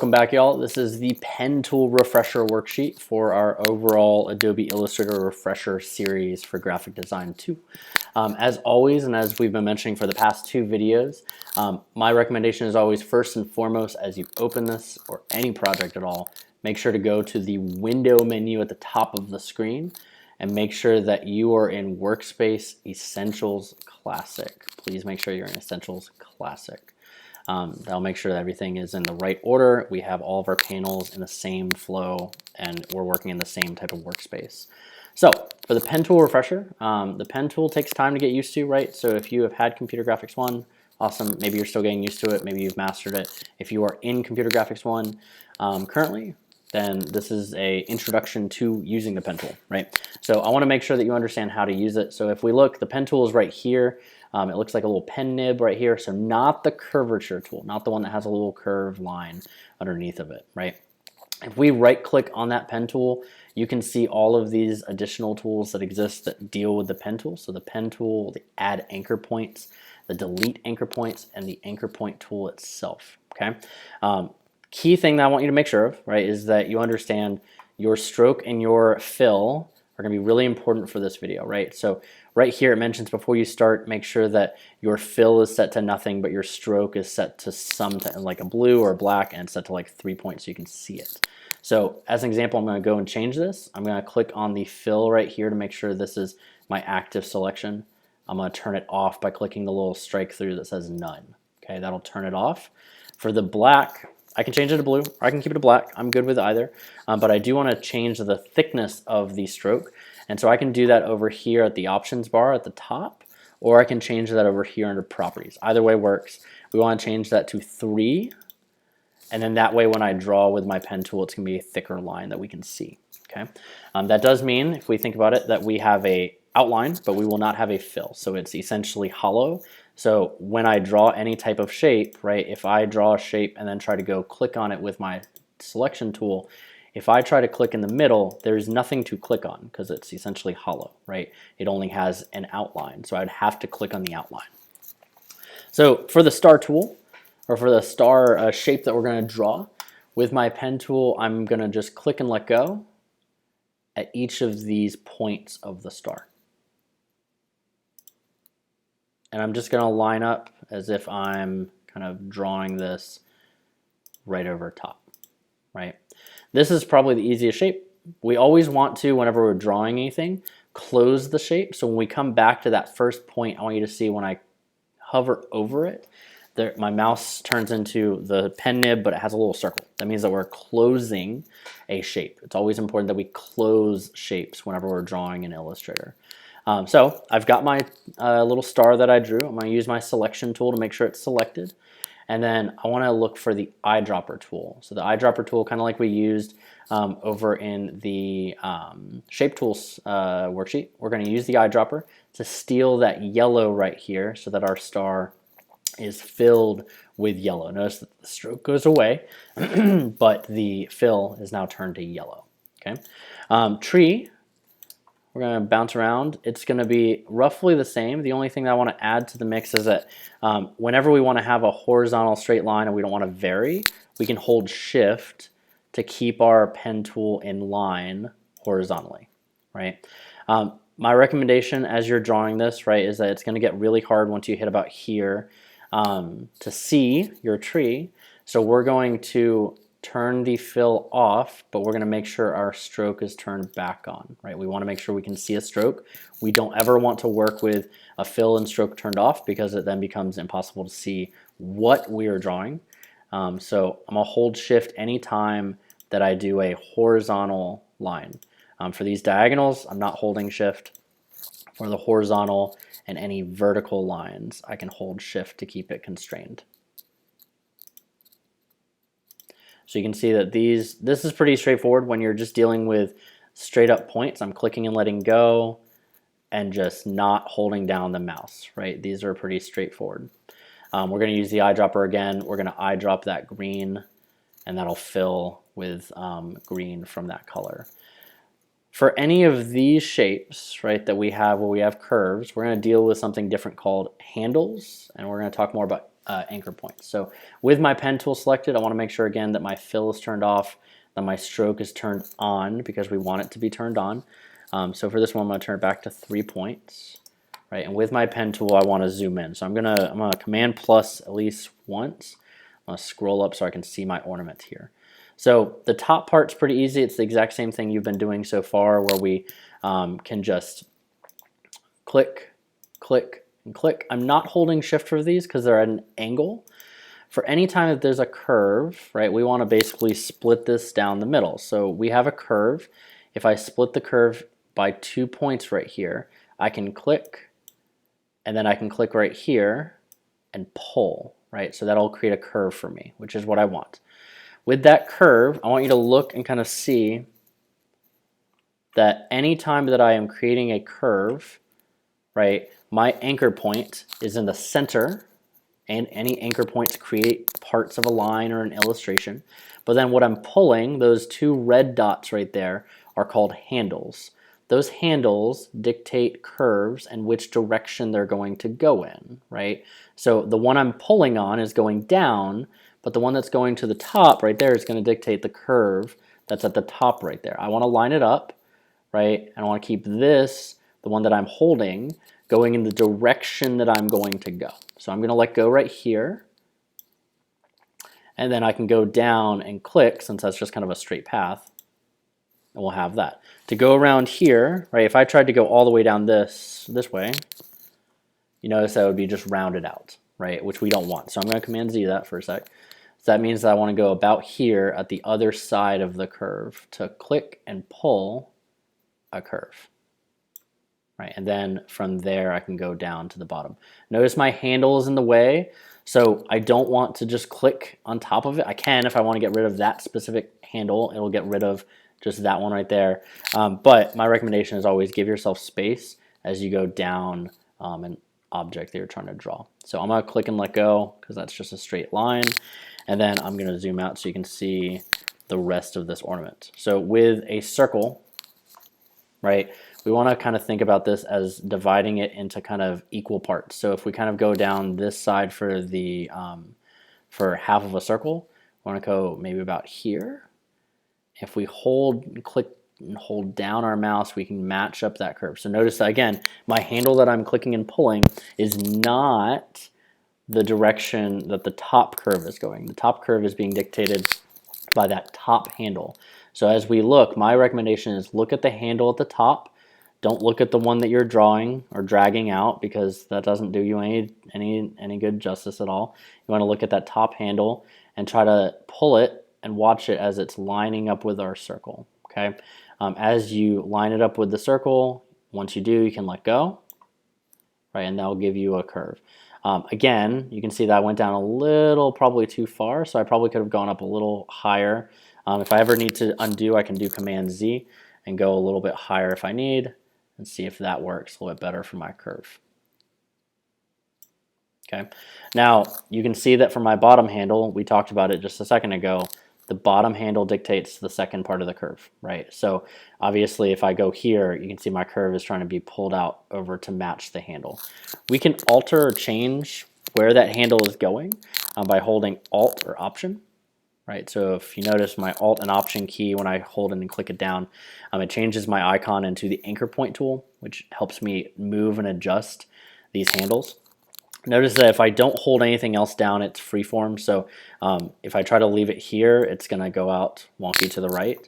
Welcome back, y'all. This is the pen tool refresher worksheet for our overall Adobe Illustrator refresher series for graphic design 2. As always, and as we've been mentioning for the past 2 videos, my recommendation is always first and foremost as you open this or any project at all, make sure to go to the window menu at the top of the screen and make sure that you are in Workspace Essentials Classic. Please make sure you're in Essentials Classic. That'll make sure that everything is in the right order. We have all of our panels in the same flow and we're working in the same type of workspace. So for the pen tool refresher, the pen tool takes time to get used to, right? So if you have had Computer Graphics 1, awesome. Maybe you're still getting used to it. Maybe you've mastered it. If you are in Computer Graphics 1 currently, then this is a introduction to using the pen tool, right? So I want to make sure that you understand how to use it. So if we look, the pen tool is right here. It looks like a little pen nib right here. So not the curvature tool, not the one that has a little curved line underneath of it, right? If we right click on that pen tool, you can see all of these additional tools that exist that deal with the pen tool. So the pen tool, the add anchor points, the delete anchor points, and the anchor point tool itself, okay? Key thing that I want you to make sure of, right, is that you understand your stroke and your fill are going to be really important for this video, right? So right here it mentions before you start, make sure that your fill is set to nothing, but your stroke is set to something like a blue or a black and set to like 3 points so you can see it. So as an example, I'm going to go and change this. I'm going to click on the fill right here to make sure this is my active selection. I'm going to turn it off by clicking the little strike through that says none. Okay, that'll turn it off. For the black, I can change it to blue, or I can keep it to black. I'm good with either, but I do want to change the thickness of the stroke, and so I can do that over here at the options bar at the top, or I can change that over here under properties. Either way works. We want to change that to 3, and then that way when I draw with my pen tool, it's going to be a thicker line that we can see. Okay, that does mean, if we think about it, that we have a outline, but we will not have a fill, so it's essentially hollow. So when I draw any type of shape, right, if I draw a shape and then try to go click on it with my selection tool, if I try to click in the middle, there's nothing to click on because it's essentially hollow, right? It only has an outline, so I'd have to click on the outline. So for the star tool, or for the star shape that we're going to draw, with my pen tool, I'm going to just click and let go at each of these points of the star. And I'm just going to line up as if I'm kind of drawing this right over top, right? This is probably the easiest shape. We always want to, whenever we're drawing anything, close the shape. So when we come back to that first point, I want you to see when I hover over it, there, my mouse turns into the pen nib, but it has a little circle. That means that we're closing a shape. It's always important that we close shapes whenever we're drawing in Illustrator. So I've got my little star that I drew. I'm going to use my selection tool to make sure it's selected. And then I want to look for the eyedropper tool. So the eyedropper tool, kind of like we used over in the shape tools worksheet, we're going to use the eyedropper to steal that yellow right here so that our star is filled with yellow. Notice that the stroke goes away, but the fill is now turned to yellow. Okay, tree. We're going to bounce around. It's going to be roughly the same. The only thing that I want to add to the mix is that whenever we want to have a horizontal straight line and we don't want to vary, we can hold shift to keep our pen tool in line horizontally, right? My recommendation as you're drawing this, right, is that it's going to get really hard once you hit about here to see your tree. So we're going to turn the fill off, but we're going to make sure our stroke is turned back on, right? We want to make sure we can see a stroke. We don't ever want to work with a fill and stroke turned off because it then becomes impossible to see what we are drawing. So I'm going to hold shift anytime that I do a horizontal line. For these diagonals, I'm not holding shift. For the horizontal and any vertical lines, I can hold shift to keep it constrained. So you can see that this is pretty straightforward when you're just dealing with straight up points. I'm clicking and letting go and just not holding down the mouse, right? These are pretty straightforward. We're going to use the eyedropper again. We're going to eyedrop that green and that'll fill with green from that color. For any of these shapes, right, that we have where we have curves, we're going to deal with something different called handles, and we're going to talk more about anchor point. So with my pen tool selected, I want to make sure again that my fill is turned off, that my stroke is turned on because we want it to be turned on. So for this one, I'm going to turn it back to 3 points. Right, and with my pen tool, I want to zoom in. So I'm gonna Command plus at least once. I'm gonna scroll up so I can see my ornament here. So the top part's pretty easy. It's the exact same thing you've been doing so far, where we can just click, click, and click. I'm not holding Shift for these because they're at an angle. For any time that there's a curve, right, we want to basically split this down the middle. So we have a curve. If I split the curve by 2 points right here, I can click, and then I can click right here and pull, right? So that'll create a curve for me, which is what I want. With that curve, I want you to look and kind of see that anytime that I am creating a curve, right, my anchor point is in the center, and any anchor points create parts of a line or an illustration. But then what I'm pulling, those 2 red dots right there, are called handles. Those handles dictate curves and which direction they're going to go in, right? So the one I'm pulling on is going down, but the one that's going to the top right there is going to dictate the curve that's at the top right there. I want to line it up, right? And I want to keep this, the one that I'm holding, going in the direction that I'm going to go. So I'm going to let go right here, and then I can go down and click, since that's just kind of a straight path, and we'll have that. To go around here, right, if I tried to go all the way down this way, you notice that would be just rounded out, right, which we don't want. So I'm going to Command Z that for a sec. So that means that I want to go about here at the other side of the curve to click and pull a curve. Right, and then from there I can go down to the bottom. Notice my handle is in the way, so I don't want to just click on top of it. I can if I want to get rid of that specific handle. It'll get rid of just that one right there. But my recommendation is always give yourself space as you go down an object that you're trying to draw. So I'm going to click and let go because that's just a straight line. And then I'm going to zoom out so you can see the rest of this ornament. So with a circle, right, we want to kind of think about this as dividing it into kind of equal parts. So if we kind of go down this side for the for half of a circle, we want to go maybe about here. If we click and hold down our mouse, we can match up that curve. So notice that again, my handle that I'm clicking and pulling is not the direction that the top curve is going. The top curve is being dictated by that top handle. So as we look, my recommendation is look at the handle at the top. Don't look at the one that you're drawing or dragging out, because that doesn't do you any good justice at all. You want to look at that top handle and try to pull it and watch it as it's lining up with our circle. Okay, as you line it up with the circle, once you do, you can let go, right, and that'll give you a curve. Again, you can see that I went down a little, probably too far, so I probably could have gone up a little higher. If I ever need to undo, I can do Command Z and go a little bit higher if I need, and see if that works a little bit better for my curve. Okay, now you can see that for my bottom handle, we talked about it just a second ago, the bottom handle dictates the second part of the curve, right? So obviously if I go here, you can see my curve is trying to be pulled out over to match the handle. We can alter or change where that handle is going by holding Alt or Option, right? So if you notice my Alt and Option key, when I hold it and click it down, it changes my icon into the anchor point tool, which helps me move and adjust these handles. Notice that if I don't hold anything else down, it's freeform. So if I try to leave it here, it's going to go out wonky to the right.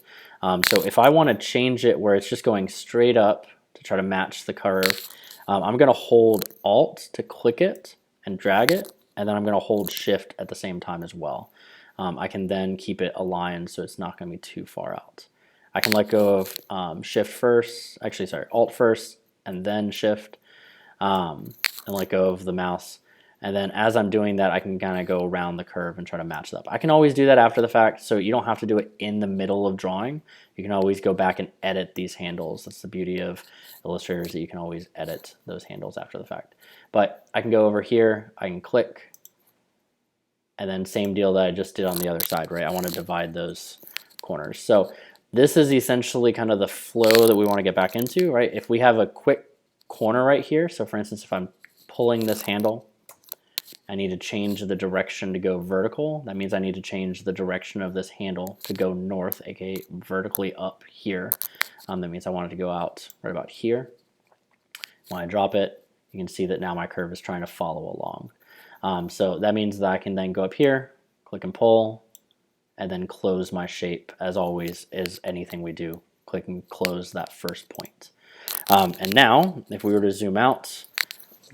So if I want to change it where it's just going straight up to try to match the curve, I'm going to hold Alt to click it and drag it, and then I'm going to hold Shift at the same time as well. I can then keep it aligned so it's not going to be too far out. I can let go of Shift first, actually sorry, Alt first and then Shift. And let go of the mouse, and then as I'm doing that I can kind of go around the curve and try to match it up. I can always do that after the fact, so you don't have to do it in the middle of drawing. You can always go back and edit these handles. That's the beauty of Illustrator, that you can always edit those handles after the fact. But I can go over here, I can click, and then same deal that I just did on the other side, right? I want to divide those corners. So this is essentially kind of the flow that we want to get back into, right? If we have a quick corner right here, so for instance if I'm pulling this handle I need to change the direction to go vertical. That means I need to change the direction of this handle to go north, aka vertically up here. That means I want it to go out right about here. When I drop it, you can see that now my curve is trying to follow along. So that means that I can then go up here, click and pull, and then close my shape. As always, is anything we do, click and close that first point. And now, if we were to zoom out,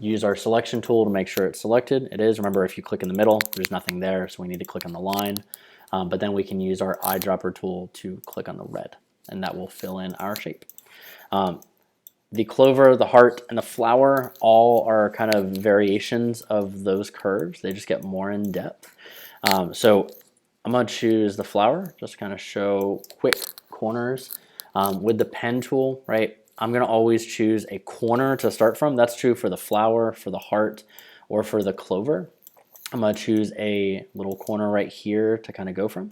use our selection tool to make sure it's selected. It is. Remember, if you click in the middle, there's nothing there, so we need to click on the line. But then we can use our eyedropper tool to click on the red, and that will fill in our shape. The clover, the heart, and the flower all are kind of variations of those curves. They just get more in depth. So I'm going to choose the flower, just to kind of show quick corners. With the pen tool, right, I'm going to always choose a corner to start from. That's true for the flower, for the heart, or for the clover. I'm going to choose a little corner right here to kind of go from.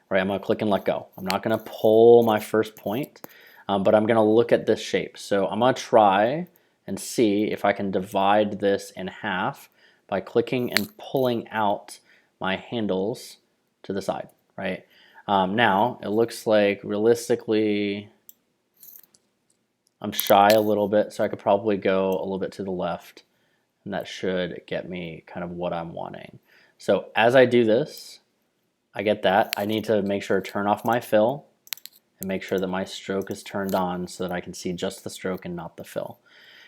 Right, I'm going to click and let go. I'm not going to pull my first point, but I'm going to look at this shape. So I'm going to try and see if I can divide this in half by clicking and pulling out my handles to the side. Right, now it looks like realistically I'm shy a little bit, so I could probably go a little bit to the left, and that should get me kind of what I'm wanting. So as I do this, I get that. I need to make sure to turn off my fill and make sure that my stroke is turned on so that I can see just the stroke and not the fill.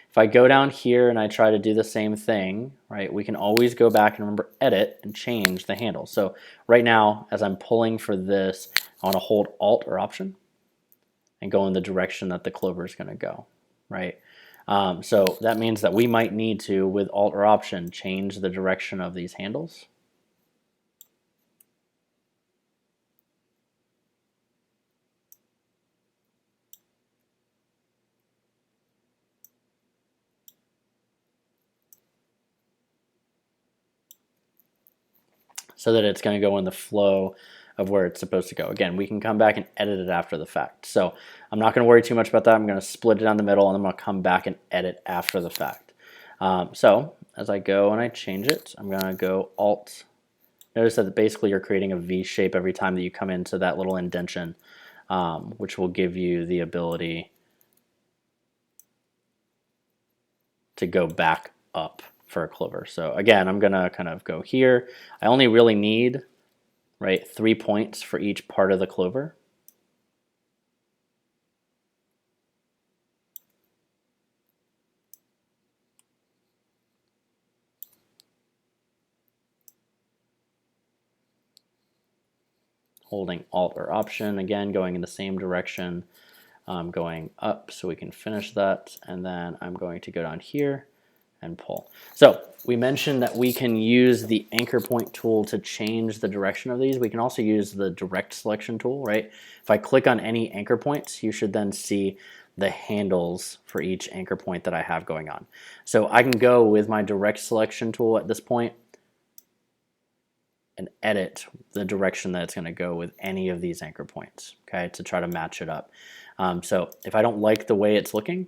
If I go down here and I try to do the same thing, right, we can always go back and remember edit and change the handle. So right now, as I'm pulling for this, I want to hold Alt or Option and go in the direction that the clover is going to go, right? So that means that we might need to, with Alt or Option, change the direction of these handles. So that it's going to go in the flow of where it's supposed to go. Again, we can come back and edit it after the fact. So I'm not going to worry too much about that. I'm going to split it down the middle, and I'm going to come back and edit after the fact. So as I go and I change it, I'm going to go Alt. Notice that basically you're creating a V shape every time that you come into that little indentation, which will give you the ability to go back up for a clover. So again, I'm going to kind of go here. I only really need, right, 3 points for each part of the clover. Holding Alt or Option, again, going in the same direction, going up so we can finish that, and then I'm going to go down here and pull. So we mentioned that we can use the anchor point tool to change the direction of these. We can also use the direct selection tool, right? If I click on any anchor points, you should then see the handles for each anchor point that I have going on. So I can go with my direct selection tool at this point and edit the direction that it's going to go with any of these anchor points, okay, to try to match it up. So if I don't like the way it's looking,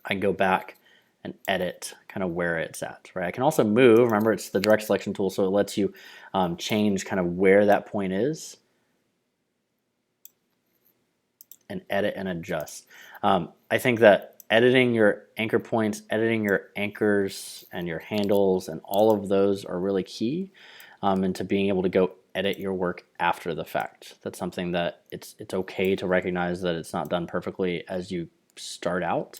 I can go back and edit kind of where it's at, right? I can also move. Remember, it's the direct selection tool, so it lets you change kind of where that point is and edit and adjust. I think that editing your anchor points, editing your anchors and your handles and all of those are really key into being able to go edit your work after the fact. That's something that it's okay to recognize that it's not done perfectly as you start out.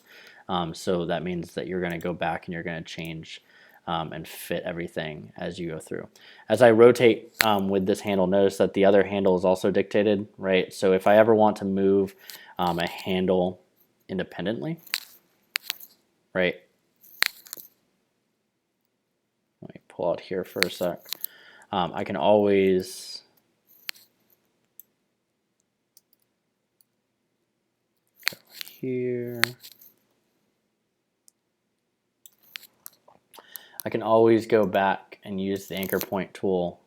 So that means that you're going to go back and you're going to change and fit everything as you go through. As I rotate with this handle, notice that the other handle is also dictated, right? So if I ever want to move a handle independently, right? Let me pull out here for a sec. I can always go here. I can always go back and use the anchor point tool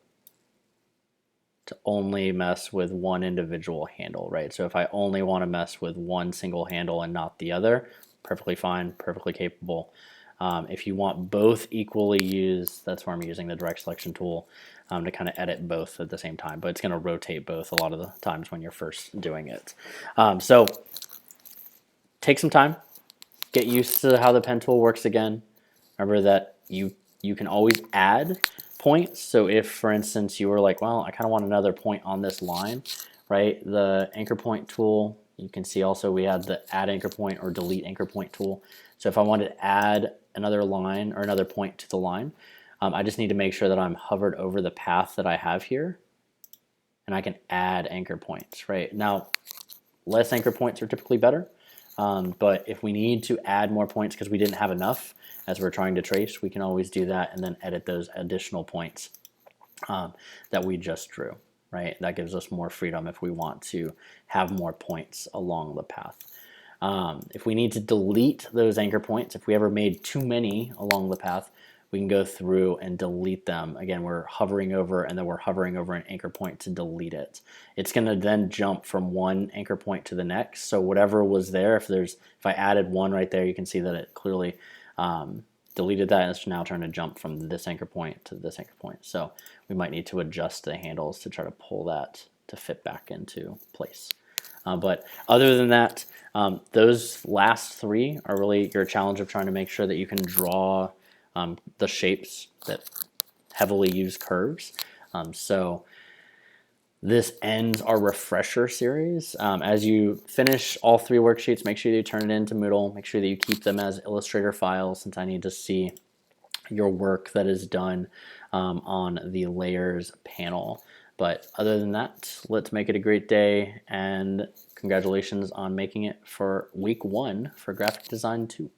to only mess with one individual handle, right? So if I only want to mess with one single handle and not the other, perfectly fine, perfectly capable. If you want both equally used, that's where I'm using the direct selection tool to kind of edit both at the same time, but it's going to rotate both a lot of the times when you're first doing it. So take some time, get used to how the pen tool works again. Remember that you can always add points. So if, for instance, you were like, well, I kind of want another point on this line, right? The anchor point tool, you can see also we had the add anchor point or delete anchor point tool. So if I wanted to add another line or another point to the line, I just need to make sure that I'm hovered over the path that I have here, and I can add anchor points, right? Now, less anchor points are typically better, but if we need to add more points because we didn't have enough as we're trying to trace, we can always do that and then edit those additional points that we just drew, right? That gives us more freedom if we want to have more points along the path. If we need to delete those anchor points, if we ever made too many along the path, we can go through and delete them. Again, we're hovering over and then we're hovering over an anchor point to delete it. It's going to then jump from one anchor point to the next. So whatever was there, if I added one right there, you can see that it clearly deleted that, and it's now trying to jump from this anchor point to this anchor point. So we might need to adjust the handles to try to pull that to fit back into place. But other than that, those last three are really your challenge of trying to make sure that you can draw the shapes that heavily use curves. So this ends our refresher series. As you finish all three worksheets, make sure you turn it into Moodle. Make sure that you keep them as Illustrator files, since I need to see your work that is done on the layers panel. But other than that, let's make it a great day, and congratulations on making it for week 1 for Graphic Design 2.